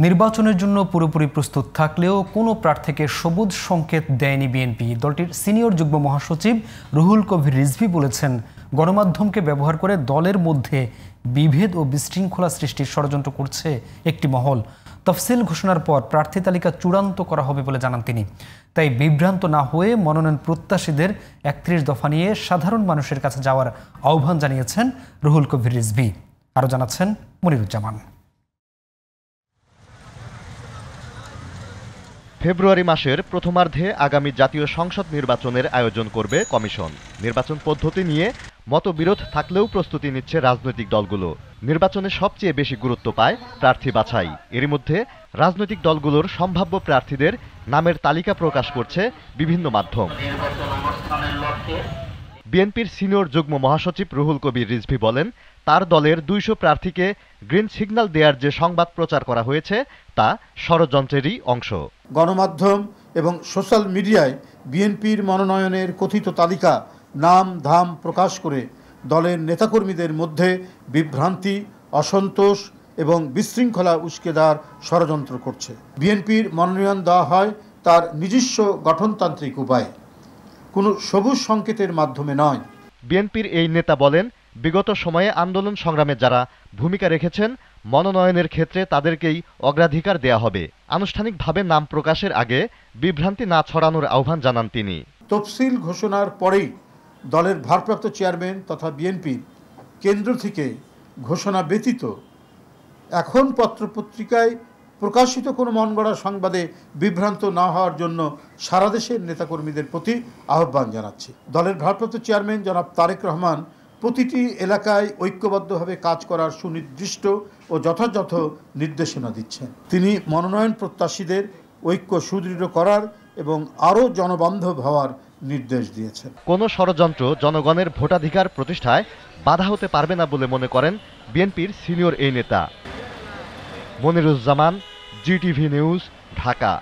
নির্বাচনের জন্য পুরোপুরি প্রস্তুত থাকলেও কোনো প্রার্থীকে সবুজ সংকেত দেয়নি বিএনপি। দলটির সিনিয়র যুগ্ম মহাসচিব রুহুল কবির রিজভী বলেছেন, গণমাধ্যমকে ব্যবহার করে দলের মধ্যে বিভেদ ও বিশৃঙ্খলা সৃষ্টির ষড়যন্ত্র করছে একটি মহল। তফসিল ঘোষণার পর প্রার্থী তালিকা চূড়ান্ত করা হবে বলে জানান তিনি। তাই বিভ্রান্ত না হয়ে মনোনয়ন প্রত্যাশীদের ৩১ দফা নিয়ে সাধারণ মানুষের কাছে যাওয়ার আহ্বান জানিয়েছেন রুহুল কবির রিজভী। আরও জানাচ্ছেন মনিরুজ্জামান। ফেব্রুয়ারি মাসের প্রথমার্ধে আগামী জাতীয় সংসদ নির্বাচনের আয়োজন করবে কমিশন। নির্বাচন পদ্ধতি নিয়ে মতবিরোধ থাকলেও প্রস্তুতি নিচ্ছে রাজনৈতিক দলগুলো। নির্বাচনে সবচেয়ে বেশি গুরুত্ব পায় প্রার্থী বাছাই। এরই মধ্যে রাজনৈতিক দলগুলোর সম্ভাব্য প্রার্থীদের নামের তালিকা প্রকাশ করছে বিভিন্ন মাধ্যম। বিএনপির সিনিয়র যুগ্ম মহাসচিব রুহুল কবির রিজভী বলেন, তার দলের ২০০ প্রার্থীকে গ্রিন সিগন্যাল দেওয়ার যে সংবাদ প্রচার করা হয়েছে তা ষড়যন্ত্রেরই অংশ। গণমাধ্যম এবং সোশ্যাল মিডিয়ায় বিএনপির মনোনয়নের কথিত তালিকা নাম ধাম প্রকাশ করে দলের নেতাকর্মীদের মধ্যে বিভ্রান্তি, অসন্তোষ এবং বিশৃঙ্খলা উস্কে দেওয়ার ষড়যন্ত্র করছে। বিএনপির মনোনয়ন দেওয়া হয় তার নিজস্ব গঠনতান্ত্রিক উপায়ে, কোনো সবুজ সংকেতের মাধ্যমে নয়। বিএনপির এই নেতা বলেন, বিগত সময়ে আন্দোলন সংগ্রামে যারা ভূমিকা রেখেছেন, মনোনয়নের ক্ষেত্রে তাদেরকেই অগ্রাধিকার দেয়া হবে। আনুষ্ঠানিকভাবে নাম প্রকাশের আগে বিভ্রান্তি না ছড়ানোর আহ্বান জানান তিনি। তফসিল ঘোষণার পরেই দলের ভারপ্রাপ্ত চেয়ারম্যান তথা বিএনপির কেন্দ্র থেকে ঘোষণা ব্যতীত এখন পত্রপত্রিকায় প্রকাশিত কোনো মনগড়া সংবাদে বিভ্রান্ত না হওয়ার জন্য সারা দেশের নেতাকর্মীদের প্রতি আহ্বান জানাচ্ছি। দলের ভারপ্রাপ্ত চেয়ারম্যান জনাব তারেক রহমান প্রতিটি এলাকায় ঐক্যবদ্ধভাবে কাজ করার সুনির্দিষ্ট ও যথাযথ নির্দেশনা দিচ্ছেন। তিনি মনোনয়ন প্রত্যাশীদের ঐক্য সুদৃঢ় করার এবং আরও জনবান্ধব হওয়ার নির্দেশ দিয়েছেন। কোনো ষড়যন্ত্র জনগণের ভোটাধিকার প্রতিষ্ঠায় বাধা হতে পারবে না বলে মনে করেন বিএনপির সিনিয়র এই নেতা। Moniruzzaman, GTV news, Dhaka.